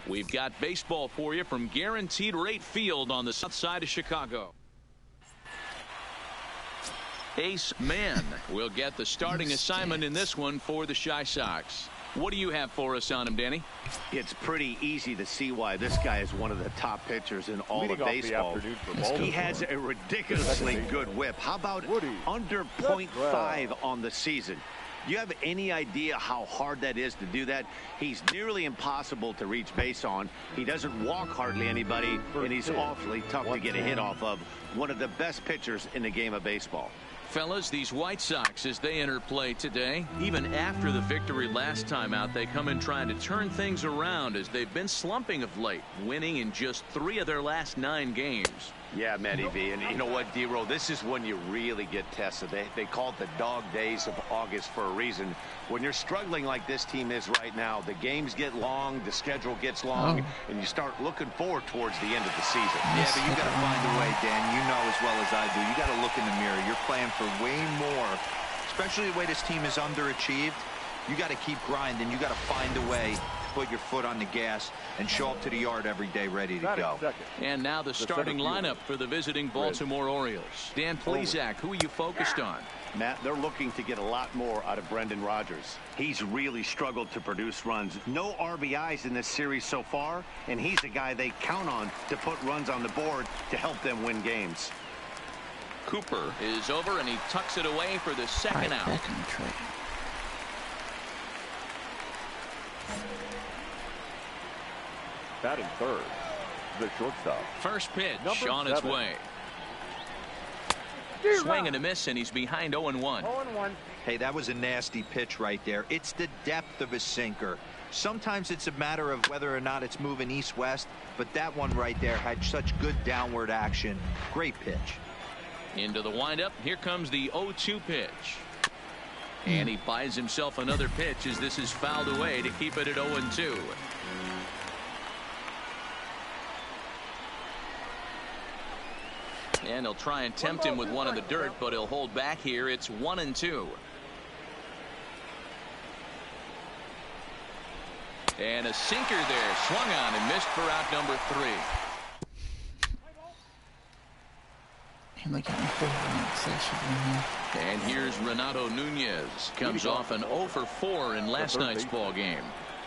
We've got baseball for you from Guaranteed Rate Field on the south side of Chicago. Ace Man will get the starting assignment in this one for the Chi Sox. What do you have for us on him, Danny? It's pretty easy to see why this guy is one of the top pitchers in all of baseball. He has a ridiculously good whip. How about under .5 on the season? Do you have any idea how hard that is to do that? He's nearly impossible to reach base on. He doesn't walk hardly anybody, and he's awfully tough to get a hit off of. One of the best pitchers in the game of baseball. Fellas, these White Sox, as they enter play today, even after the victory last time out, they come in trying to turn things around as they've been slumping of late, winning in just 3 of their last 9 games. Yeah, Matty V, and you know what, D-Roll, this is when you really get tested. They call it the dog days of August for a reason. When you're struggling like this team is right now, the games get long, the schedule gets long, and you start looking forward towards the end of the season. Yeah, but you got to find a way, Dan. You know as well as I do. You got to look in the mirror. You're playing for way more, especially the way this team is underachieved. You got to keep grinding. You got to find a way to put your foot on the gas and show up to the yard every day ready to go. And now the starting lineup for the visiting Baltimore Orioles. Dan Plesac, who are you focused on? Matt, they're looking to get a lot more out of Brendan Rodgers. He's really struggled to produce runs. No RBIs in this series so far, and he's a guy they count on to put runs on the board to help them win games. Cooper is over, and he tucks it away for the second out. Batting third, the shortstop. First pitch on its way. Swing and a miss, and he's behind 0-1. Hey, that was a nasty pitch right there. It's the depth of a sinker. Sometimes it's a matter of whether or not it's moving east-west, but that one right there had such good downward action. Great pitch. Into the windup. Here comes the 0-2 pitch. And he buys himself another pitch as this is fouled away to keep it at 0-2. And he'll try and tempt him with one in the dirt, but he'll hold back here. It's 1-2. And a sinker there, swung on and missed for out number 3. And here's Renato Nunez. Comes off an 0 for 4 in last night's ball game.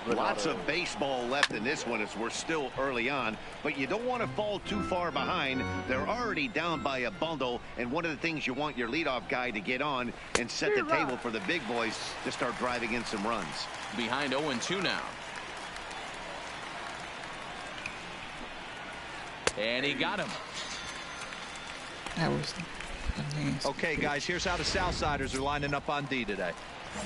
Lots of baseball left in this one as we're still early on, but you don't want to fall too far behind. They're already down by a bundle, and one of the things you want your leadoff guy to get on and set the table for the big boys to start driving in some runs. Behind 0-2 now. And he got him. That was okay, guys, here's how the Southsiders are lining up on D today.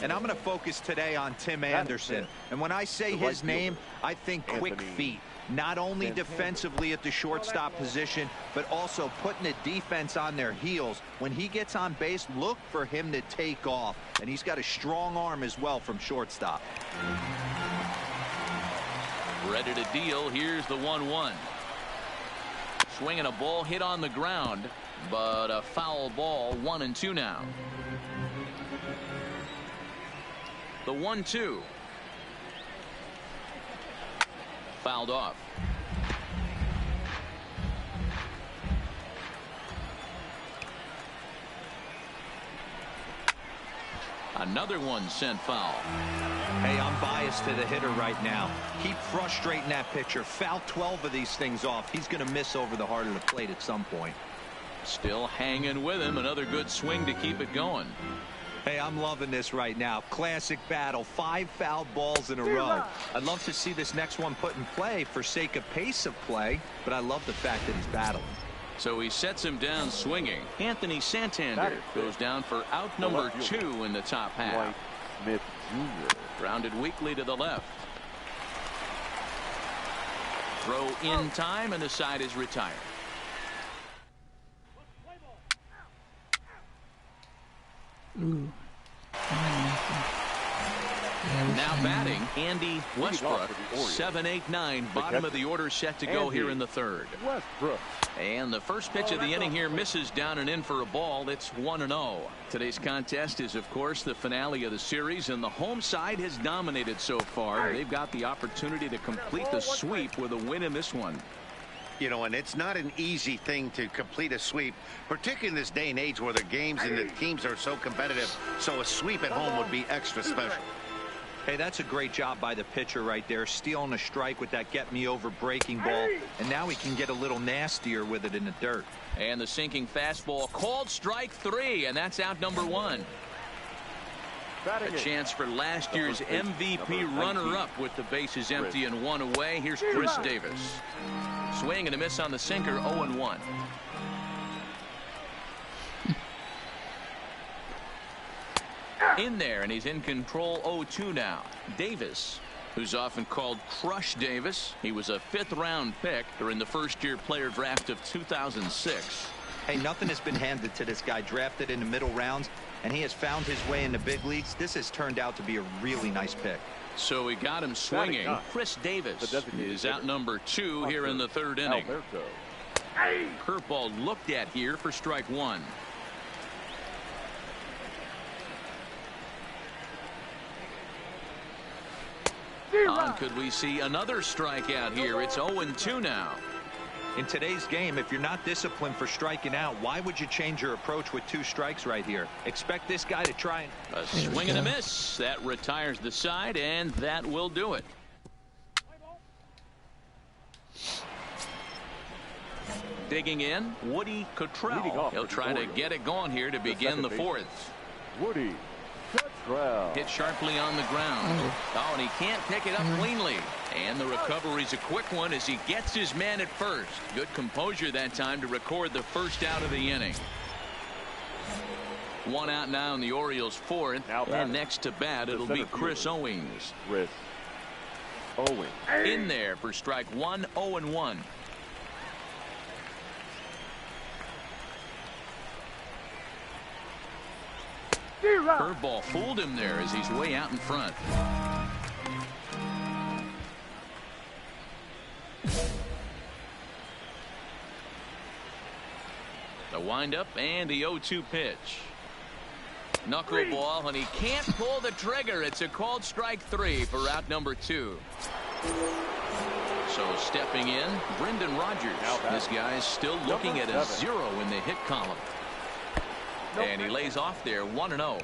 And I'm going to focus today on Tim Anderson. And when I say his name, I think quick feet. Not only defensively at the shortstop position, but also putting the defense on their heels. When he gets on base, look for him to take off. And he's got a strong arm as well from shortstop. Ready to deal. Here's the 1-1. Swinging a ball hit on the ground, but a foul ball. 1-2 now. The 1-2. Fouled off. Another one sent foul. Hey, I'm biased to the hitter right now. Keep frustrating that pitcher. Foul 12 of these things off. He's going to miss over the heart of the plate at some point. Still hanging with him. Another good swing to keep it going. Hey, I'm loving this right now. Classic battle. 5 foul balls in a row. I'd love to see this next one put in play for sake of pace of play, but I love the fact that he's battling. So he sets him down swinging. Anthony Santander goes down for out number 2 in the top half. Smith Jr. Grounded weakly to the left. Throw in time, and the side is retired. Ooh. Now batting, Andy Westbrook, 7-8-9, bottom of the order set to go here in the third. Westbrook. And the first pitch of the inning here misses down and in for a ball. It's 1-0. Today's contest is, of course, the finale of the series, and the home side has dominated so far. They've got the opportunity to complete the sweep with a win in this one. You know, and it's not an easy thing to complete a sweep, particularly in this day and age where the games and the teams are so competitive. So a sweep at home would be extra special. Hey, that's a great job by the pitcher right there, stealing a strike with that get-me-over breaking ball, and now he can get a little nastier with it in the dirt. And the sinking fastball called strike 3, and that's out number 1. A chance for last year's MVP runner-up with the bases empty and 1 away. Here's Chris Davis. Swing and a miss on the sinker, 0-1. In there, and he's in control, 0-2 now. Davis, who's often called Crush Davis. He was a 5th-round pick during the first-year player draft of 2006. Hey, nothing has been handed to this guy. Drafted in the middle rounds, and he has found his way in the big leagues. This has turned out to be a really nice pick. So we got him swinging. Chris Davis is out number 2 here in the third inning. Curveball looked at here for strike 1. Could we see another strikeout here? It's 0-2 now. In today's game, if you're not disciplined for striking out, why would you change your approach with 2 strikes right here? Expect this guy to try and... A swing and a miss. That retires the side, and that will do it. Digging in, Woody Cottrell. He'll try to get it going here to begin the 4th. Woody Cottrell. Hit sharply on the ground. Oh, and he can't pick it up cleanly. And the recovery's a quick one as he gets his man at first. Good composure that time to record the first out of the inning. 1 out now in the Orioles' 4th. And next to bat, it'll be Chris Owings. Chris Owings. In there for strike 1, 0-1. Curveball fooled him there as he's way out in front. The windup and the 0-2 pitch. Knuckleball, and he can't pull the trigger. It's a called strike 3 for out number 2. So stepping in, Brendan Rodgers. This guy is still looking at a 0 in the hit column. And he lays off there, 1-0.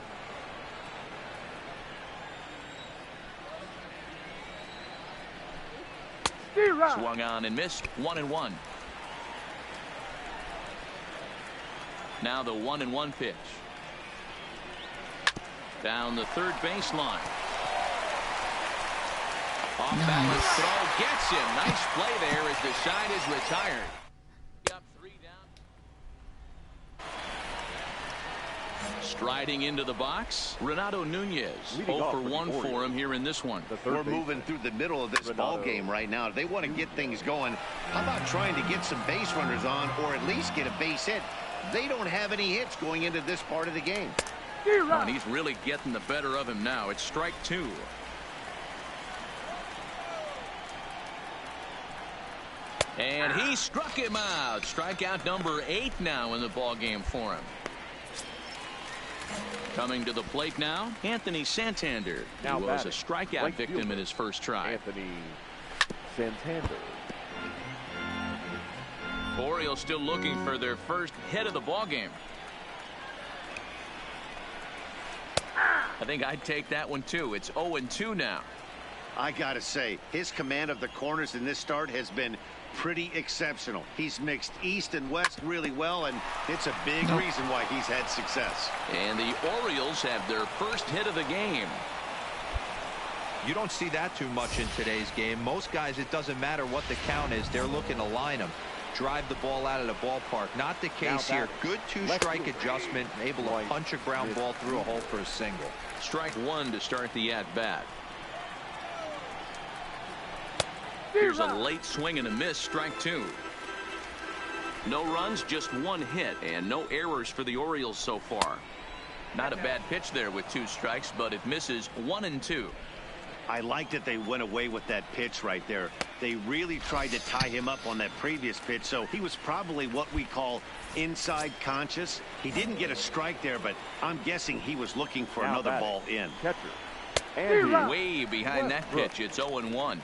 Swung on and missed, 1-1. Now the 1-1 pitch. Down the third baseline. Off balance throw gets him. Nice play there as the side is retired. Up 3 down. Striding into the box, Renato Nunez. 0 for 1 for him here in this one. We're moving through the middle of this ball game right now. If they want to get things going, how about trying to get some base runners on or at least get a base hit? They don't have any hits going into this part of the game. And he's really getting the better of him now. It's strike 2. And he struck him out. Strikeout number 8 now in the ball game for him. Coming to the plate now, Anthony Santander. He was a strikeout victim in his first try. Anthony Santander. Orioles still looking for their first hit of the ball game. I think I'd take that one too. It's 0-2 now. I gotta say, his command of the corners in this start has been pretty exceptional. He's mixed east and west really well, and it's a big reason why he's had success. And the Orioles have their first hit of the game. You don't see that too much in today's game. Most guys, it doesn't matter what the count is, they're looking to line them, drive the ball out of the ballpark. Not the case here. Good 2-strike adjustment, able to punch a ground ball through a hole for a single. Strike 1 to start the at-bat. Here's a late swing and a miss, strike 2. No runs, just 1 hit, and no errors for the Orioles so far. Not a bad pitch there with 2 strikes, but it misses 1-2. I like that they went away with that pitch right there. They really tried to tie him up on that previous pitch, so he was probably what we call inside conscious. He didn't get a strike there, but I'm guessing he was looking for another ball in. Catcher. Way behind that pitch. It's 0-1.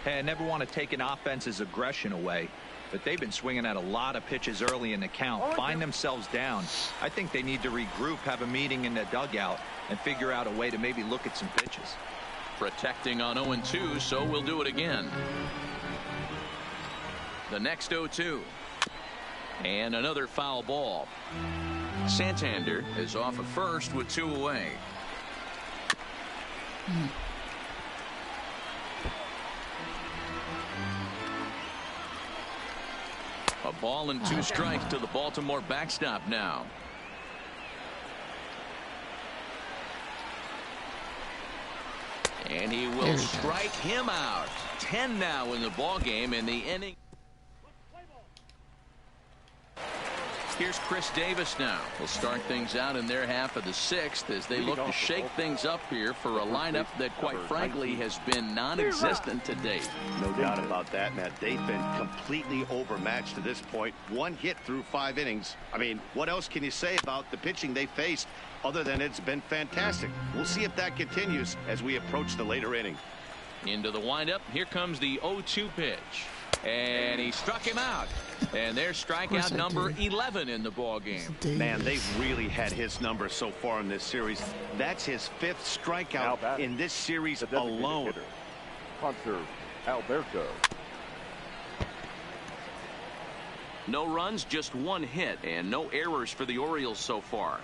Hey, I never want to take an offense's aggression away, but they've been swinging at a lot of pitches early in the count. Find themselves down. I think they need to regroup, have a meeting in the dugout, and figure out a way to maybe look at some pitches. Protecting on 0-2, so we'll do it again. The next 0-2. And another foul ball. Santander is off at first with 2 away. A ball and 2 strikes to the Baltimore backstop now. And he will strike him out. 10 now in the ball game in the inning. Here's Chris Davis now. We'll start things out in their half of the 6th as they look to shake things up here for a lineup that, quite frankly, has been non-existent to date. No doubt about that, Matt. They've been completely overmatched to this point. 1 hit through 5 innings. I mean, what else can you say about the pitching they faced other than it's been fantastic? We'll see if that continues as we approach the later inning. Into the windup. Here comes the 0-2 pitch. And he struck him out. And there's strikeout number 11 in the ball game. Man, they've really had his number so far in this series. That's his 5th strikeout in this series alone. Punter Alberto. No runs, just 1 hit, and no errors for the Orioles so far.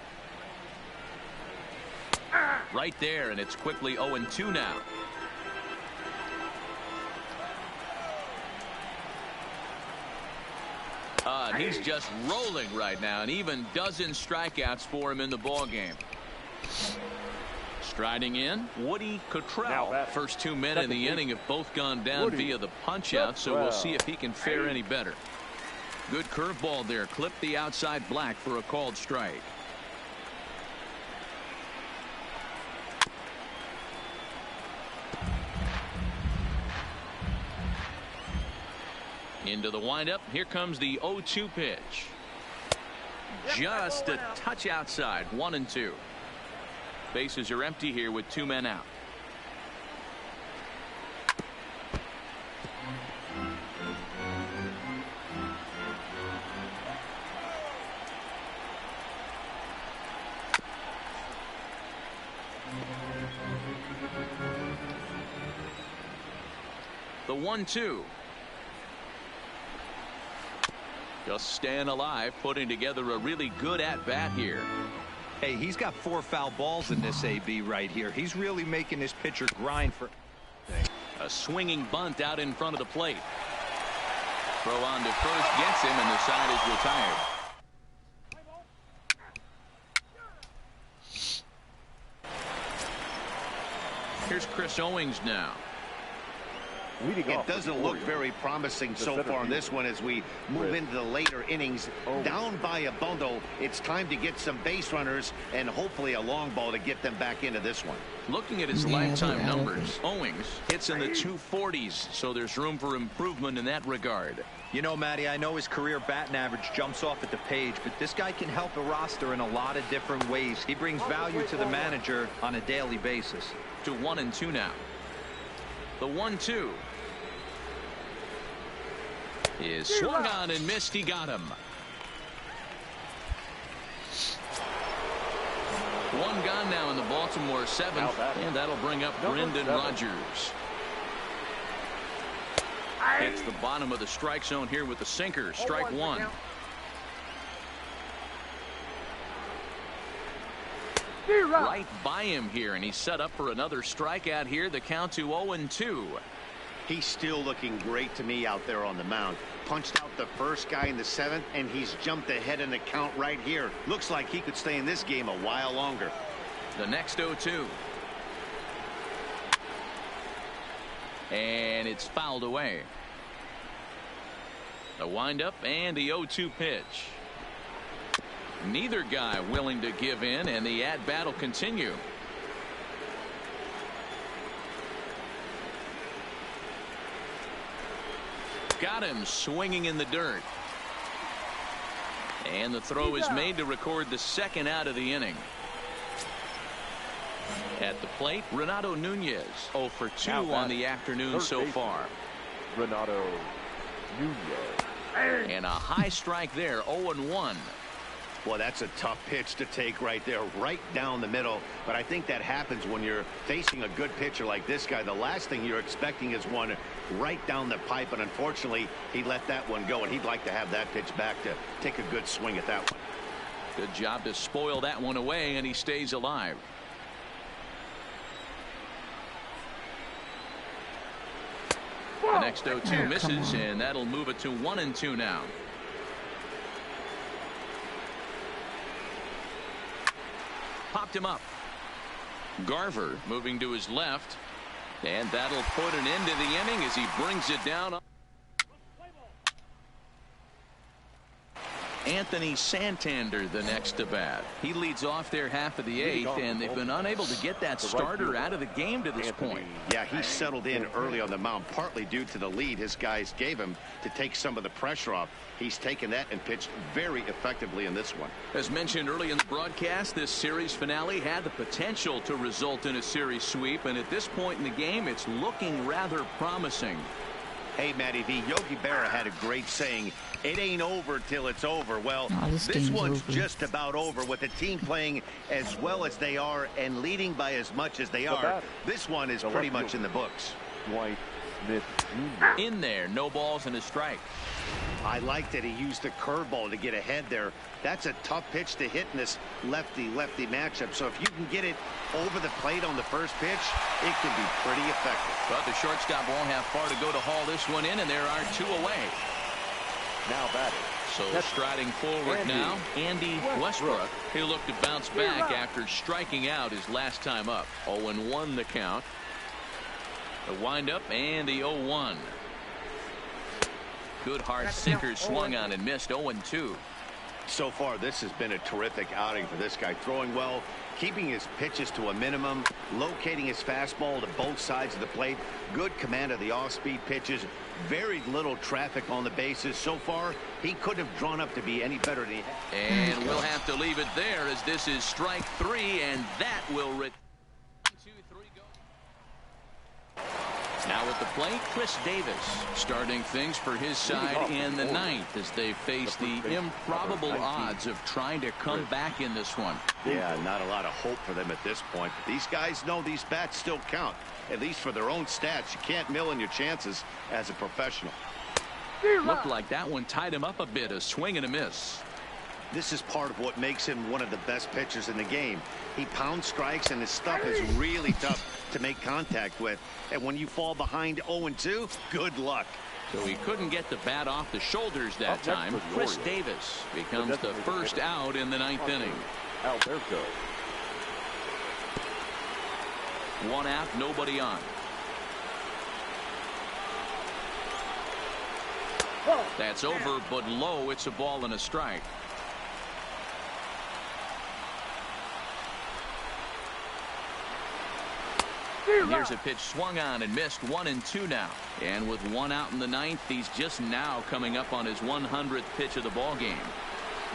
Right there, and it's quickly 0-2 now. He's just rolling right now, and even dozen strikeouts for him in the ball game. Striding in, Woody Cottrell. First 2 men in the inning have both gone down via the punch-out, so we'll see if he can fare any better. Good curveball there. Clipped the outside black for a called strike. Into the windup. Here comes the 0-2 pitch. Just a touch outside. 1-2. Bases are empty here with 2 men out. The 1-2. Just staying alive, putting together a really good at-bat here. Hey, he's got 4 foul balls in this AB right here. He's really making this pitcher grind for a swinging bunt out in front of the plate. Throw on to first gets him, and the side is retired. Here's Chris Owings now. It doesn't look very promising so far in this one as we move into the later innings. Down by a bundle, it's time to get some base runners and hopefully a long ball to get them back into this one. Looking at his lifetime numbers, Owings hits in the 240s, so there's room for improvement in that regard. You know, Matty, I know his career batting average jumps off at the page, but this guy can help a roster in a lot of different ways. He brings value to the manager on a daily basis. To 1-2 now. The 1-2 is swung on and missed. He got him. 1 gone now in the Baltimore 7th, and that'll bring up Brendan Rodgers. Hits the bottom of the strike zone here with the sinker. Strike 1. Right by him here, and he's set up for another strikeout here. The count to 0-2. He's still looking great to me out there on the mound. Punched out the first guy in the 7th, and he's jumped ahead in the count right here. Looks like he could stay in this game a while longer. The next 0-2. And it's fouled away. The windup and the 0-2 pitch. Neither guy willing to give in, and the at-bat will continue. got him swinging in the dirt. And the throw is made to record the second out of the inning. At the plate, Renato Nunez, 0 for 2 on the afternoon so far. Renato Nunez. And a high strike there, 0-1. Well, that's a tough pitch to take right there, right down the middle. But I think that happens when you're facing a good pitcher like this guy. The last thing you're expecting is one right down the pipe. And unfortunately, he let that one go. And he'd like to have that pitch back to take a good swing at that one. Good job to spoil that one away, and he stays alive. The next 0-2 misses, and that'll move it to 1-2 now. Popped him up. Garver moving to his left, and that'll put an end to the inning as he brings it down. Anthony Santander the next to bat. He leads off their half of the 8th, and they've been unable to get that starter out of the game to this point. Yeah, he settled in early on the mound, partly due to the lead his guys gave him to take some of the pressure off. He's taken that and pitched very effectively in this one. As mentioned early in the broadcast, this series finale had the potential to result in a series sweep, and at this point in the game, it's looking rather promising. Hey, Matty V, Yogi Berra had a great saying, it ain't over till it's over. Well, this one's just about over with the team playing as well as they are and leading by as much as they are. This one is pretty much in the books. Dwight Smith Jr. In there, no balls and a strike. I like that he used the curveball to get ahead there. That's a tough pitch to hit in this lefty-lefty matchup. So if you can get it over the plate on the first pitch, it can be pretty effective. But the shortstop won't have far to go to haul this one in, and there are 2 away. Now batting. So striding forward now, Andy Westbrook. He'll look to bounce back after striking out his last time up. 0-1 the count. The windup and the 0-1. Good hard sinker swung on and missed. 0-2. So far, this has been a terrific outing for this guy. Throwing well, keeping his pitches to a minimum, locating his fastball to both sides of the plate. Good command of the off-speed pitches. Very little traffic on the bases. So far, he couldn't have drawn up to be any better than he had. And we'll have to leave it there as this is strike 3, and that will return. 1, 2, 3, go. Now at the plate, Chris Davis starting things for his side in the 9th as they face the improbable odds of trying to come back in this one. Yeah, not a lot of hope for them at this point. But these guys know these bats still count, at least for their own stats. You can't mill in your chances as a professional. Looked like that one tied him up a bit, a swing and a miss. This is part of what makes him one of the best pitchers in the game. He pounds strikes, and his stuff is really tough to make contact with. And when you fall behind 0-2, good luck. So he couldn't get the bat off the shoulders that time. Chris Davis becomes the first out in the 9th inning. Alberto. 1 out, nobody on. That's over, but low. It's a ball and a strike. Here's a pitch swung on and missed. 1-2 now. And with 1 out in the 9th, he's just now coming up on his 100th pitch of the ball game.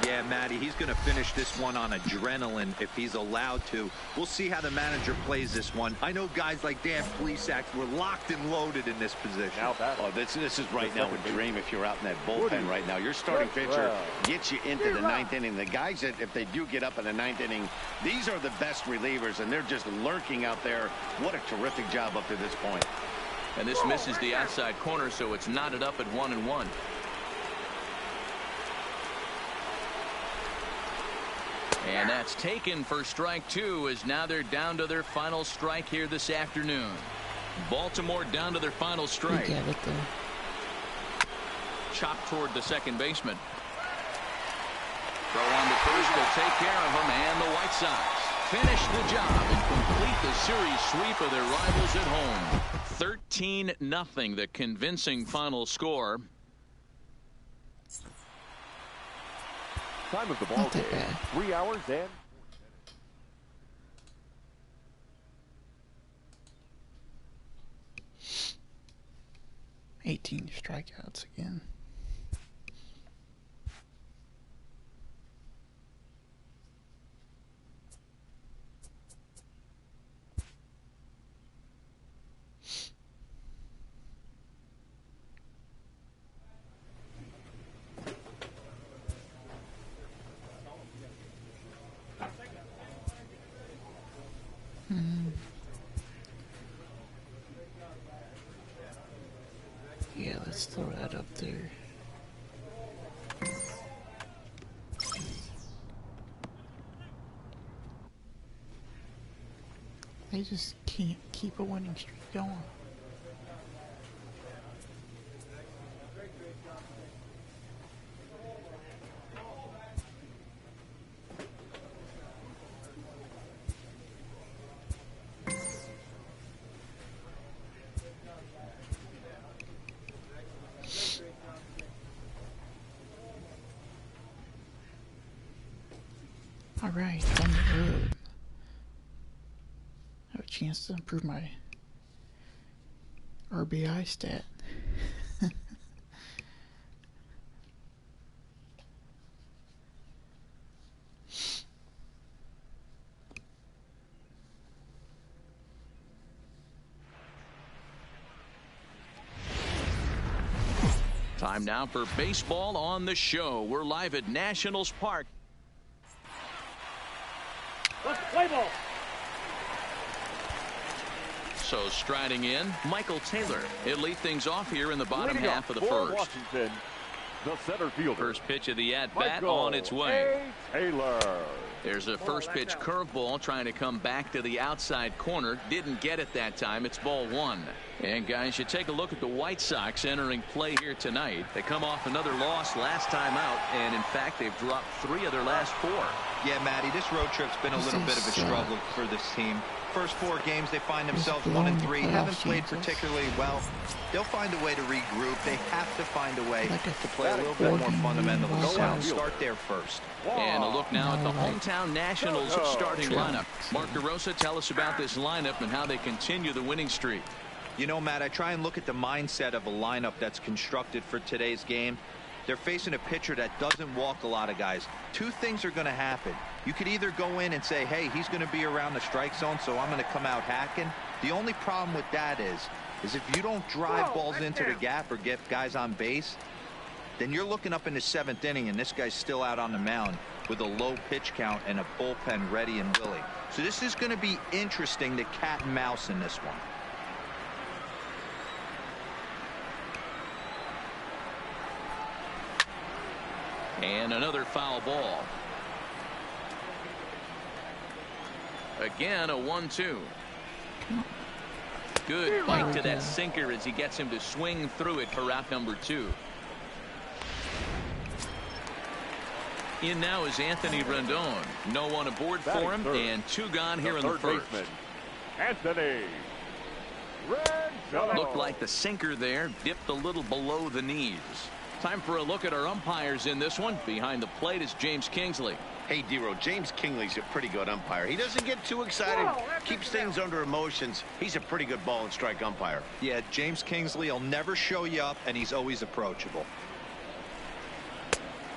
Yeah, Matty, he's going to finish this one on adrenaline if he's allowed to. We'll see how the manager plays this one. I know guys like Dan Plesac were locked and loaded in this position. Oh, this is right now a dream if you're out in that bullpen right now. Your starting pitcher gets you into the 9th inning. The guys that, if they do get up in the 9th inning, these are the best relievers, and they're just lurking out there. What a terrific job up to this point. And this misses the outside corner, so it's knotted up at 1-1. And that's taken for strike 2, as now they're down to their final strike here this afternoon. Baltimore down to their final strike. Chopped toward the second baseman. Throw on to first will take care of him, and the White Sox finish the job and complete the series sweep of their rivals at home. 13-0, the convincing final score. Time of the ball game, 3 hours and... 18 strikeouts again. Yeah, let's throw that up there. They just can't keep a winning streak going. Alright, on the road. I have a chance to improve my RBI stat. Time now for baseball on the show. We're live at Nationals Park. Let's play ball. So striding in, Michael Taylor. He'll lead things off here in the bottom Leading half of the for first. Washington, the center fielder. First pitch of the at-bat Michael on its way. Taylor. There's a first pitch curveball trying to come back to the outside corner. Didn't get it that time. It's ball one. And guys, you take a look at the White Sox entering play here tonight. They come off another loss last time out, and in fact they've dropped 3 of their last 4. Yeah, Matty, this road trip's been a little bit of a struggle for this team. First 4 games, they find themselves 1-3. Haven't played particularly well. They'll find a way to regroup. They have to find a way to play a little bit more fundamentally sound. Start there first. And a look now at the hometown Nationals starting lineup. Mark DeRosa, tell us about this lineup and how they continue the winning streak. You know, Matt, I try and look at the mindset of a lineup that's constructed for today's game. They're facing a pitcher that doesn't walk a lot of guys. 2 things are going to happen. You could either go in and say, hey, he's going to be around the strike zone, so I'm going to come out hacking. The only problem with that is if you don't drive balls into the gap or get guys on base, then you're looking up in the 7th inning and this guy's still out on the mound with a low pitch count and a bullpen ready and willing. So this is going to be interesting, the cat and mouse in this one. And another foul ball. Again, a 1-2. Good bite to that sinker as he gets him to swing through it for out number 2. In now is Anthony Rendon. No one aboard for him, and 2 gone here in the first. Anthony Rendon. Looked like the sinker there dipped a little below the knees. Time for a look at our umpires in this one. Behind the plate is James Kingsley. Hey, Dero, James Kingley's a pretty good umpire. He doesn't get too excited, keeps things under emotions. He's a pretty good ball and strike umpire. Yeah, James Kingsley will never show you up, and he's always approachable.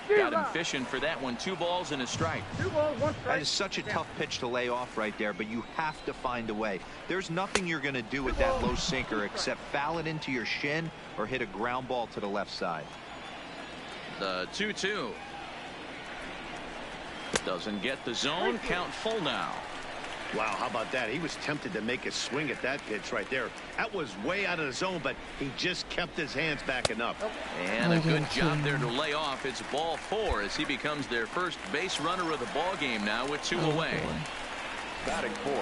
Got him fishing for that one. 2 balls and a strike. 2 balls, 1 strike. That is such a tough pitch to lay off right there, but you have to find a way. There's nothing you're going to do with that low sinker except foul it into your shin or hit a ground ball to the left side. The 2-2. Doesn't get the zone. Count full now. Wow, how about that? He was tempted to make a swing at that pitch right there. That was way out of the zone, but he just kept his hands back enough. And a good job there to lay off. It's ball 4 as he becomes their first base runner of the ball game now with 2 away. Batting 4.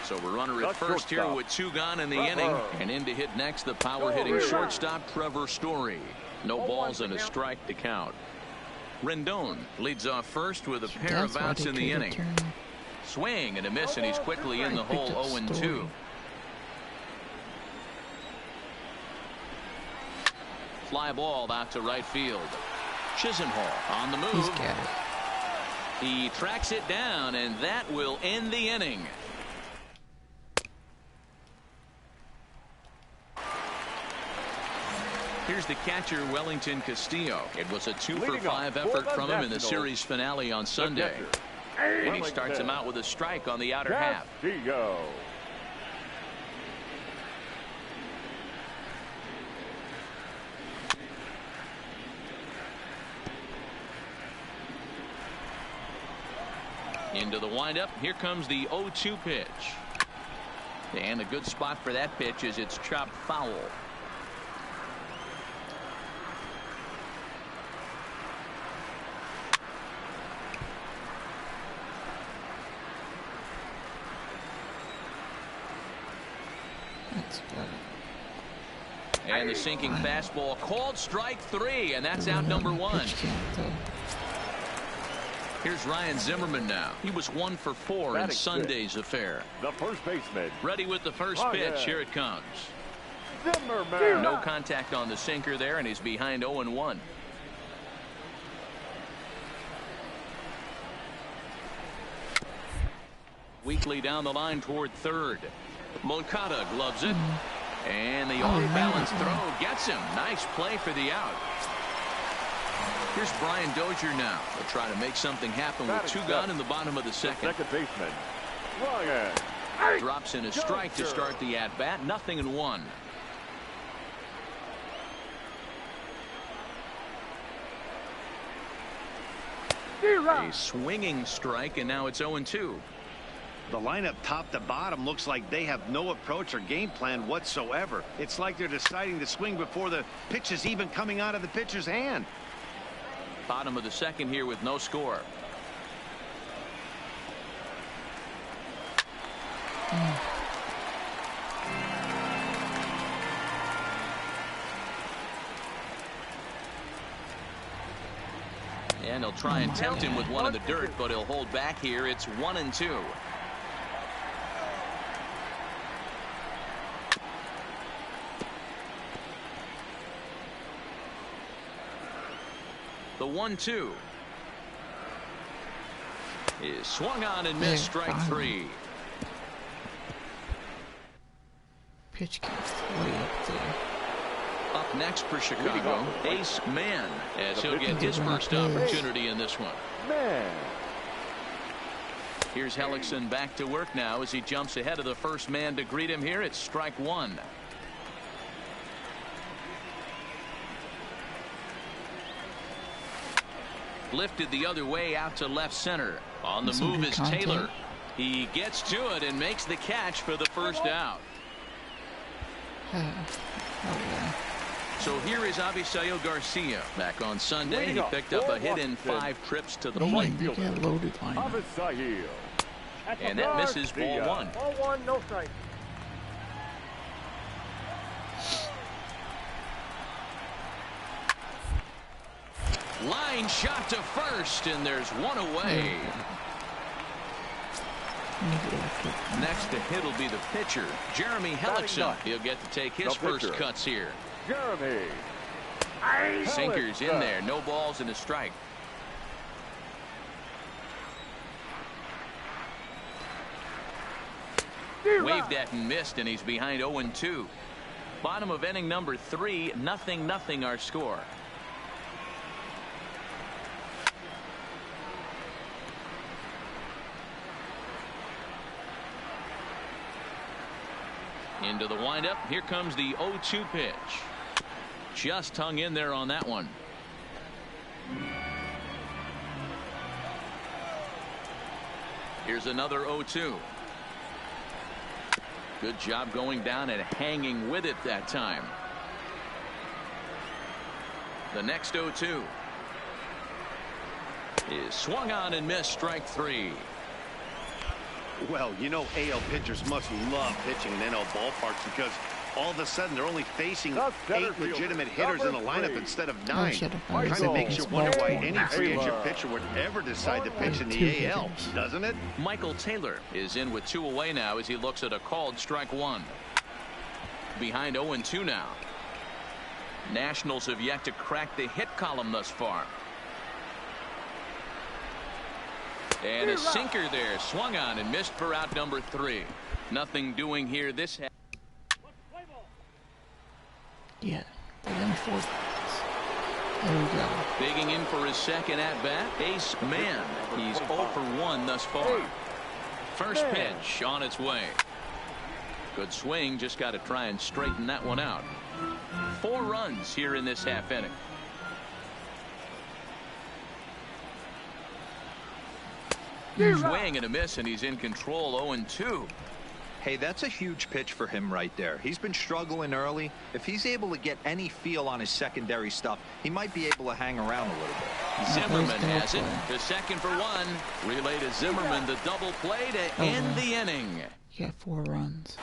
So we're runner at first here with 2 gone in the inning. And in to hit next, the power hitting shortstop Trevor Story. No balls and a strike to count. Rendon leads off first with a pair of outs in the inning. Swing and a miss, and he's quickly in the hole. 0-2. Fly ball out to right field. Chisenhall on the move. He's got it. He tracks it down, and that will end the inning. Here's the catcher, Wellington Castillo. It was a 2-for-5 effort from him in the series finale on Sunday. And he starts him out with a strike on the outer half. Into the windup. Here comes the 0-2 pitch. And a good spot for that pitch is it's chopped foul. And the sinking fastball called strike 3, and that's out number 1. Here's Ryan Zimmerman now. He was 1 for 4 in Sunday's affair. The first baseman. Ready with the first pitch. Here it comes. Zimmerman. No contact on the sinker there, and he's behind 0-1. Weakly down the line toward third. Moncada gloves it. And the off-balance throw gets him. Nice play for the out. Here's Brian Dozier now. They'll try to make something happen with 2 gone in the bottom of the second. Second baseman. Ryan. Drops in a strike to start the at-bat. 0-1. A swinging strike, and now it's 0-2. The lineup top to bottom looks like they have no approach or game plan whatsoever. It's like they're deciding to swing before the pitch is even coming out of the pitcher's hand. Bottom of the second here with no score. And they'll try and tempt him with one in the dirt, but he'll hold back here. It's 1-2. The 1-2 is swung on and missed. Strike 3. Pitch gets way up there. Up next for Chicago, Ace Man, as he'll get his first opportunity in this one. Man. Here's Hellickson back to work now as he jumps ahead of the first man to greet him here. It's strike 1. Lifted the other way out to left center. On the move is Taylor. He gets to it and makes the catch for the first out. So here is Avisail Garcia. Back on Sunday, he picked up a hit in 5 trips to the plate. And that misses ball 1. Ball 1, no strike. Line shot to first, and there's one away. Next to hit will be the pitcher, Jeremy Hellickson. He'll get to take his first cuts here. Jeremy. Sinkers in there, no balls and a strike. Waved at and missed, and he's behind 0-2. Bottom of inning number 3, 0-0 our score. Into the windup. Here comes the 0-2 pitch. Just hung in there on that one. Here's another 0-2. Good job going down and hanging with it that time. The next 0-2 is swung on and missed. Strike 3. Well, you know, AL pitchers must love pitching in NL ballparks because all of a sudden they're only facing 8 legitimate hitters in the lineup instead of 9. Kind of makes you wonder why any free agent pitcher would ever decide to pitch in the AL, doesn't it? Michael Taylor is in with 2 away now as he looks at a called strike 1. Behind 0-2 now. Nationals have yet to crack the hit column thus far. And a sinker there, swung on and missed for out number 3. Nothing doing here this half. Yeah, Damn, 4 runs. There we go. Digging in for his second at-bat, Ace Man. He's 0 for 1 thus far. First pitch on its way. Good swing, just got to try and straighten that one out. 4 runs here in this half inning. Swing and a miss, and he's in control. 0-2. Hey, that's a huge pitch for him right there. He's been struggling early. If he's able to get any feel on his secondary stuff, he might be able to hang around a little bit. Zimmerman has it. The second for 1. Relay to Zimmerman, the double play to end the inning. You got 4 runs.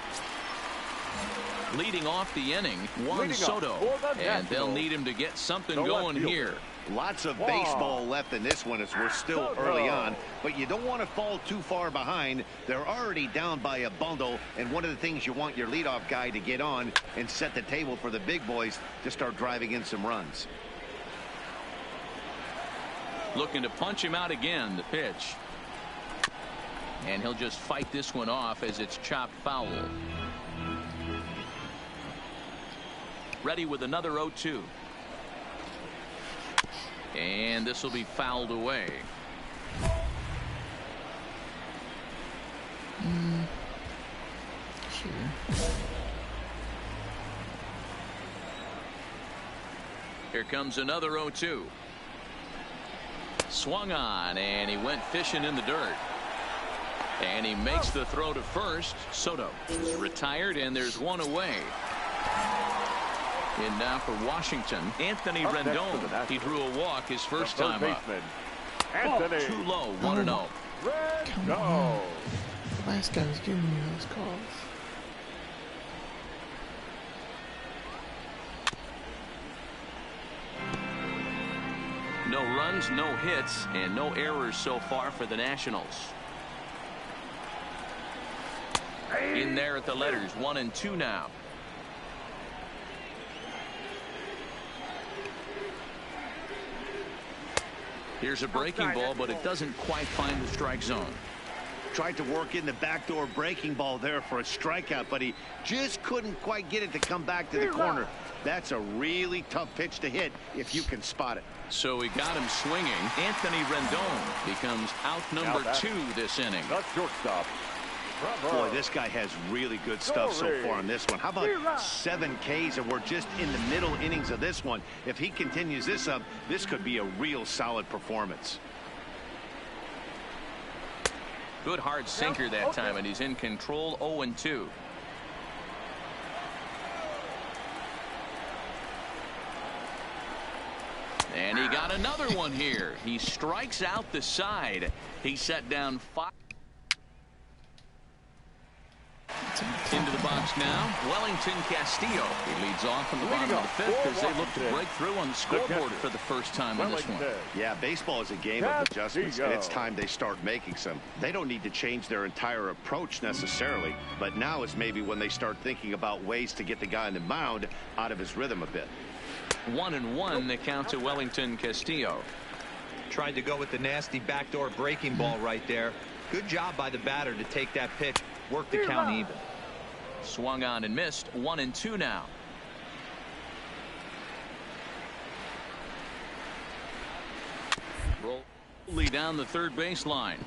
Leading off the inning, Juan Soto. And they'll need him to get something going here. Lots of baseball left in this one as we're still early on, but you don't want to fall too far behind. They're already down by a bundle, and one of the things you want your leadoff guy to get on and set the table for the big boys to start driving in some runs. Looking to punch him out again, the pitch. And he'll just fight this one off as it's chopped foul. Ready with another 0-2. And this will be fouled away. Sure. Here comes another 0-2. Swung on, and he went fishing in the dirt. And he makes the throw to first. Soto is retired, and there's one away. In now for Washington, Anthony Rendon. He drew a walk his first time up. Anthony. Too low, 1-0. Come on. The last guy was giving me those calls. No runs, no hits, and no errors so far for the Nationals. In there at the letters, 1-2 now. Here's a breaking ball, but it doesn't quite find the strike zone. Tried to work in the backdoor breaking ball there for a strikeout, but he just couldn't quite get it to come back to the corner. That's a really tough pitch to hit if you can spot it. So he got him swinging. Anthony Rendon becomes out number 2 this inning. That's shortstop. Boy, this guy has really good stuff so far on this one. How about 7 Ks, and we're just in the middle innings of this one. If he continues this up, this could be a real solid performance. Good hard sinker that time, and he's in control. 0-2. And he got another one here. He strikes out the side. He set down 5. Into the box now, Wellington Castillo. He leads off in the bottom of the 5th as they look to break through on the scoreboard for the first time on this one. Yeah, baseball is a game of adjustments, and it's time they start making some. They don't need to change their entire approach necessarily, but now is maybe when they start thinking about ways to get the guy on the mound out of his rhythm a bit. 1-1 the count to Wellington Castillo. Tried to go with the nasty backdoor breaking ball right there. Good job by the batter to take that pitch, work the count even. Swung on and missed. 1-2 now. Roll down the third baseline.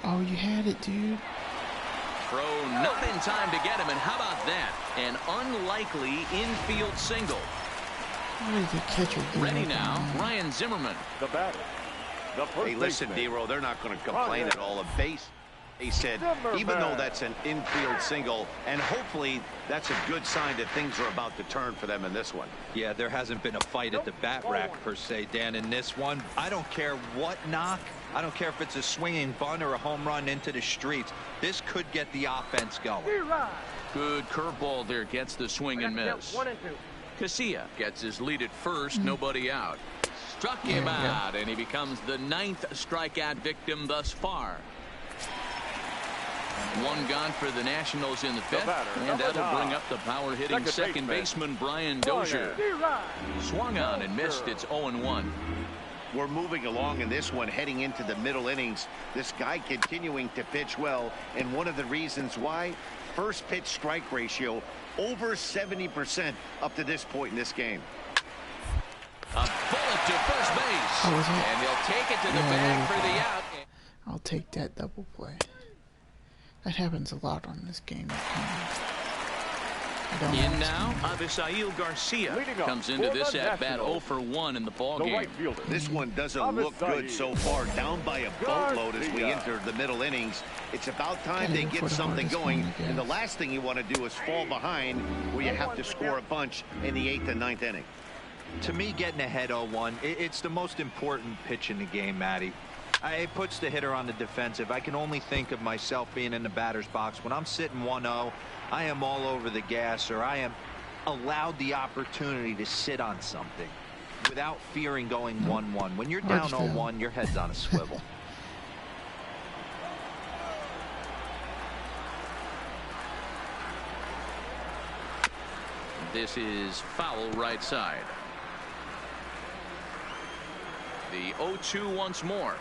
Oh, you had it, dude. Throw not in time to get him, and how about that? An unlikely infield single. How did the catcher do Ready that now, time? Ryan Zimmerman. The batter. The first Hey, listen, baseman. D-Roll, they're not going to complain at all. A base, they said, even though that's an infield single, and hopefully that's a good sign that things are about to turn for them in this one. Yeah, there hasn't been a fight at the bat rack per se, Dan, in this one. I don't care what knock. I don't care if it's a swinging bunt or a home run into the streets. This could get the offense going. Good curveball there, gets the swing and miss. 1-2. Casilla gets his lead at first, nobody out. Struck him out, and he becomes the 9th strikeout victim thus far. One gone for the Nationals in the 5th, and that'll bring up the power-hitting second baseman Brian Dozier. Swung on and missed. It's 0-1. We're moving along in this one, heading into the middle innings. This guy continuing to pitch well, and one of the reasons why, first pitch strike ratio over 70% up to this point in this game. A bullet to first base. And he'll take it to the bag for the out. I'll take that double play. That happens a lot on this game. In now, Avisail Garcia comes into this at-bat 0 for 1 in the ballgame. This one doesn't look good so far. Down by a boatload as we enter the middle innings. It's about time they get something going. And the last thing you want to do is fall behind where you have to score a bunch in the 8th and 9th inning. To me, getting ahead 0-1, it's the most important pitch in the game, Matty. It puts the hitter on the defensive. I can only think of myself being in the batter's box. When I'm sitting 1-0, I am all over the gas, or I am allowed the opportunity to sit on something without fearing going 1-1. When you're down 0-1, your head's on a swivel. This is foul right side. The 0-2 once more.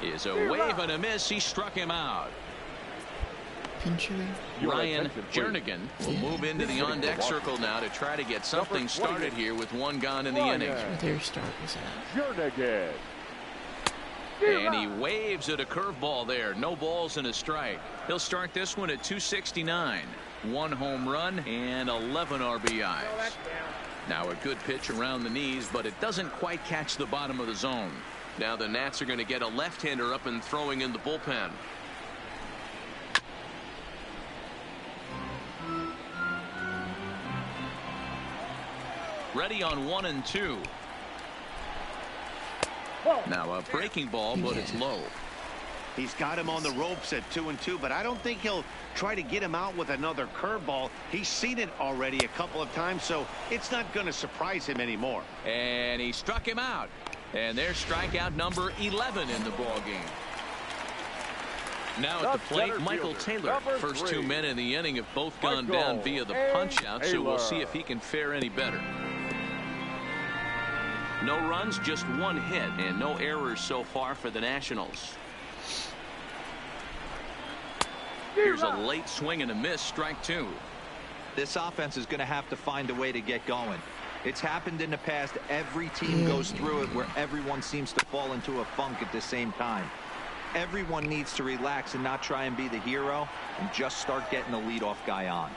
Is a wave and a miss. He struck him out. Ryan Jernigan will move into the on-deck circle now to try to get something started here with one gone in the inning. Their start is Jernigan. And he waves at a curveball there. No balls and a strike. He'll start this one at 269. 1 home run and 11 RBIs. Now a good pitch around the knees, but it doesn't quite catch the bottom of the zone. Now the Nats are going to get a left-hander up and throwing in the bullpen. Ready on 1 and 2. Now a breaking ball, but it's low. He's got him on the ropes at 2 and 2, but I don't think he'll try to get him out with another curveball. He's seen it already a couple of times, so it's not going to surprise him anymore. And he struck him out. And there's strikeout number 11 in the ballgame. Now at the plate, Michael Taylor. First 2 men in the inning have both gone down via the punch-out, so we'll see if he can fare any better. No runs, just 1 hit, and no errors so far for the Nationals. Here's a late swing and a miss, strike 2. This offense is going to have to find a way to get going. It's happened in the past. Every team goes through it where everyone seems to fall into a funk at the same time. Everyone needs to relax and not try and be the hero and just start getting the leadoff guy on.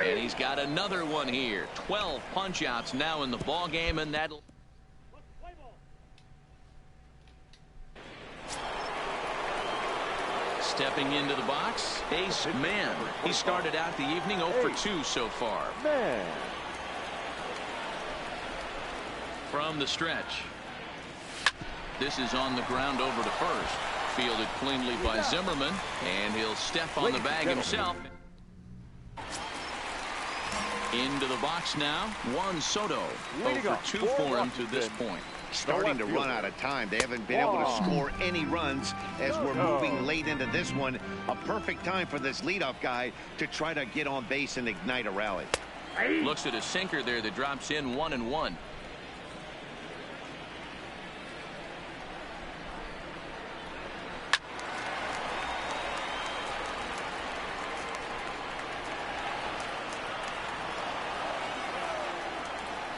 And he's got another one here. 12 punch-outs now in the ball game, and that'll... Stepping into the box, Ace Man. He started out the evening 0 for 2 so far. From the stretch. This is on the ground over to first. Fielded cleanly by Zimmerman, and he'll step on the bag himself. Into the box now, Juan Soto. 0 for 2 for him to this point. Starting to run out of time. They haven't been able to score any runs as we're moving late into this one. A perfect time for this leadoff guy to try to get on base and ignite a rally. Looks at a sinker there that drops in 1-1.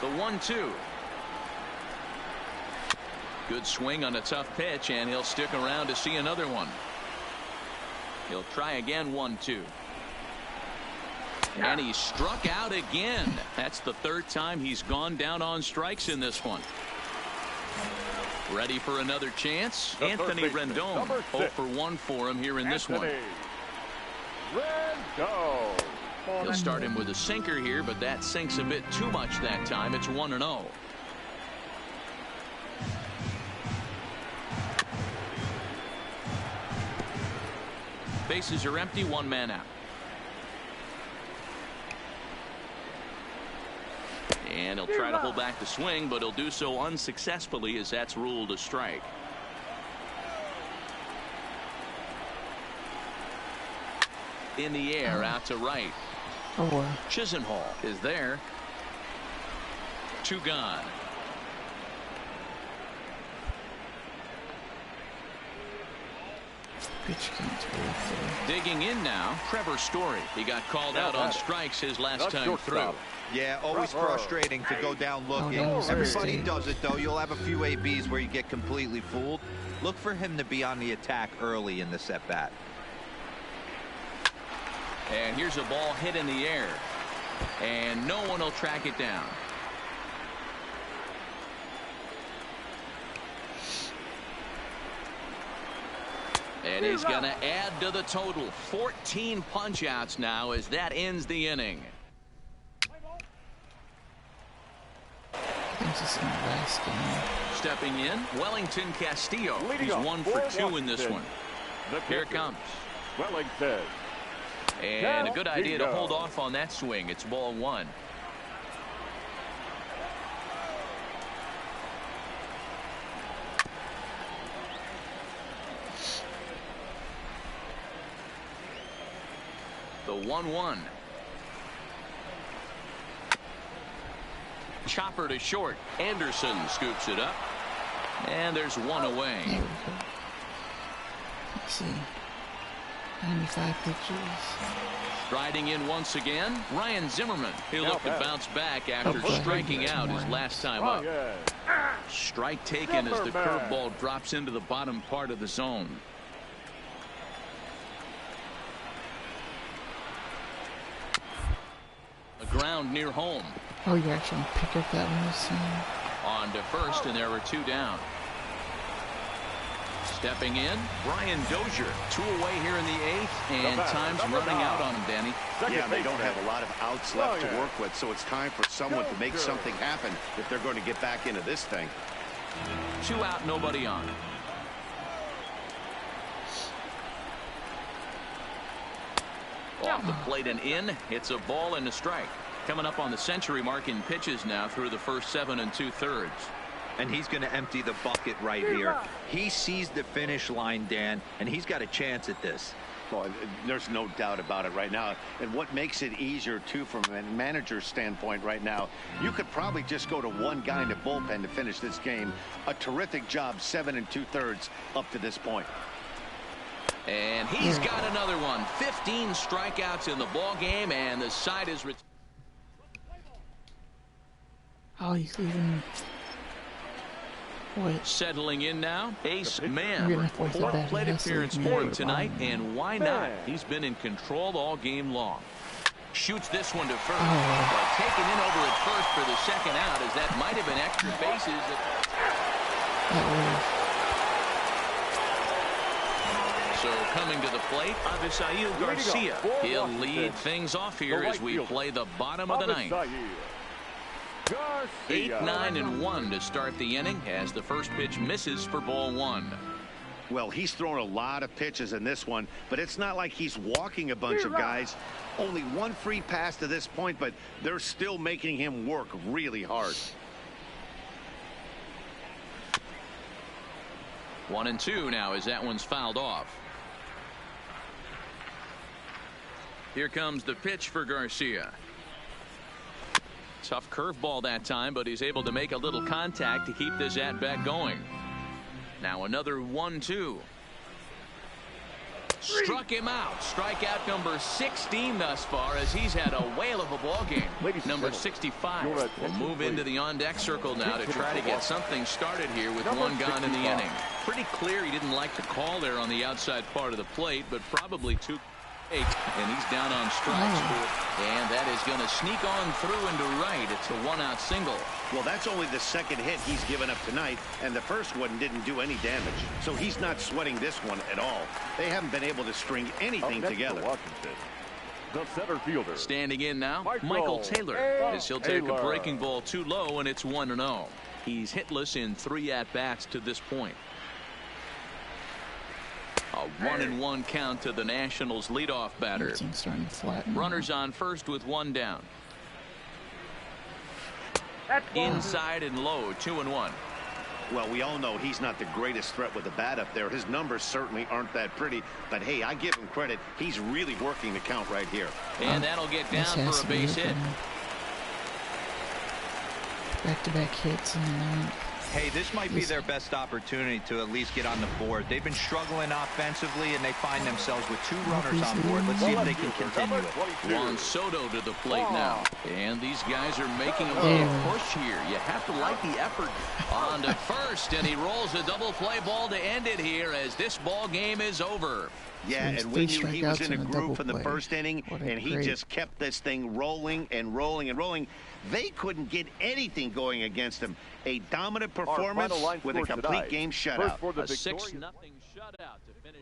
The 1-2. Good swing on a tough pitch, and he'll stick around to see another one. He'll try again. 1-2. And he struck out again. That's the 3rd time he's gone down on strikes in this one. Ready for another chance? Anthony Rendon. 0 for 1 for him here in this one. Rendon. He'll start him with a sinker here, but that sinks a bit too much that time. It's 1-0. Bases are empty, 1 man out. And he'll try to hold back the swing, but he'll do so unsuccessfully as that's ruled a strike. In the air, out to right. Chisenhall is there. 2 gone. Pitch can't really throw. Digging in now, Trevor Story. He got called out on strikes his last time through. Yeah, always frustrating to go down looking. Everybody does it, though. You'll have a few ABs where you get completely fooled. Look for him to be on the attack early in this at-bat. And here's a ball hit in the air. And no one will track it down. And he's going to add to the total. 14 punch-outs now as that ends the inning. Stepping in, Wellington Castillo. He's 1 for 2 in this one. Here it comes. Wellington. And a good idea to hold off on that swing. It's ball 1. The 1-1. Chopper to short. Anderson scoops it up. And there's one away. There we go. Let's see. 95 pitches. Striding in once again, Ryan Zimmerman. He'll look to bounce back after striking out his last time up. Strike taken as the curveball drops into the bottom part of the zone. A ground near home. Oh, you actually pick up that one this time. On to first, and there were 2 down. Stepping in, Brian Dozier. 2 away here in the 8th, and time's running out on him, Danny. Yeah, they don't have a lot of outs left to work with, so it's time for someone to make something happen if they're going to get back into this thing. 2 out, nobody on. Off the plate and in. It's a ball and a strike. Coming up on the century mark in pitches now through the first 7 2/3. And he's going to empty the bucket right here. He sees the finish line, Dan, and he's got a chance at this. Well, there's no doubt about it right now. And what makes it easier, too, from a manager's standpoint right now, you could probably just go to one guy in the bullpen to finish this game. A terrific job, 7 2/3 up to this point. And he's got another one. 15 strikeouts in the ball game, and the side is... Oh, he's leaving. Wait. Settling in now, Ace Man. 4th plate appearance for him tonight, and why not? He's been in control all game long. Shoots this one to first. But taken in over at first for the second out, as that might have been extra bases. So coming to the plate, Avisail Garcia. He'll lead things off here as we play the bottom of the 9th. 8, 9, and 1 to start the inning as the first pitch misses for ball 1. Well, he's thrown a lot of pitches in this one, but it's not like he's walking a bunch of guys. Only 1 free pass to this point, but they're still making him work really hard. 1-2 now as that one's fouled off. Here comes the pitch for Garcia. Tough curveball that time, but he's able to make a little contact to keep this at-bat going. Now another 1-2. Struck him out. Strikeout number 16 thus far, as he's had a whale of a ball game. Number 65 will move into the on-deck circle now to try to get something started here with 1 gone in the inning. Pretty clear he didn't like the call there on the outside part of the plate, but probably too... And he's down on strikes. And that is going to sneak on through into right. It's a 1-out single. Well, that's only the second hit he's given up tonight, and the first one didn't do any damage. So he's not sweating this one at all. They haven't been able to string anything together. The center fielder. Standing in now, Michael Taylor. As he'll take a breaking ball too low, and it's 1-0. He's hitless in 3 at-bats to this point. A 1-1 count to the Nationals leadoff batter. Runners on first with 1 down. Inside and low, 2-1. Well, we all know he's not the greatest threat with the bat up there. His numbers certainly aren't that pretty, but hey, I give him credit. He's really working the count right here. And that'll get down for a base hit. Back-to-back hits in the 9th. Hey, this might be their best opportunity to at least get on the board. They've been struggling offensively, and they find themselves with 2 runners on board. Let's see if they can continue it. Juan Soto to the plate now. And these guys are making a little push here. You have to like the effort. On to first, and he rolls a double play ball to end it here as this ball game is over. Yeah, and we knew he was in a groove from the first inning, and he just kept this thing rolling and rolling and rolling. They couldn't get anything going against him. A dominant performance with a complete game shutout. A 6-0 shutout to finish.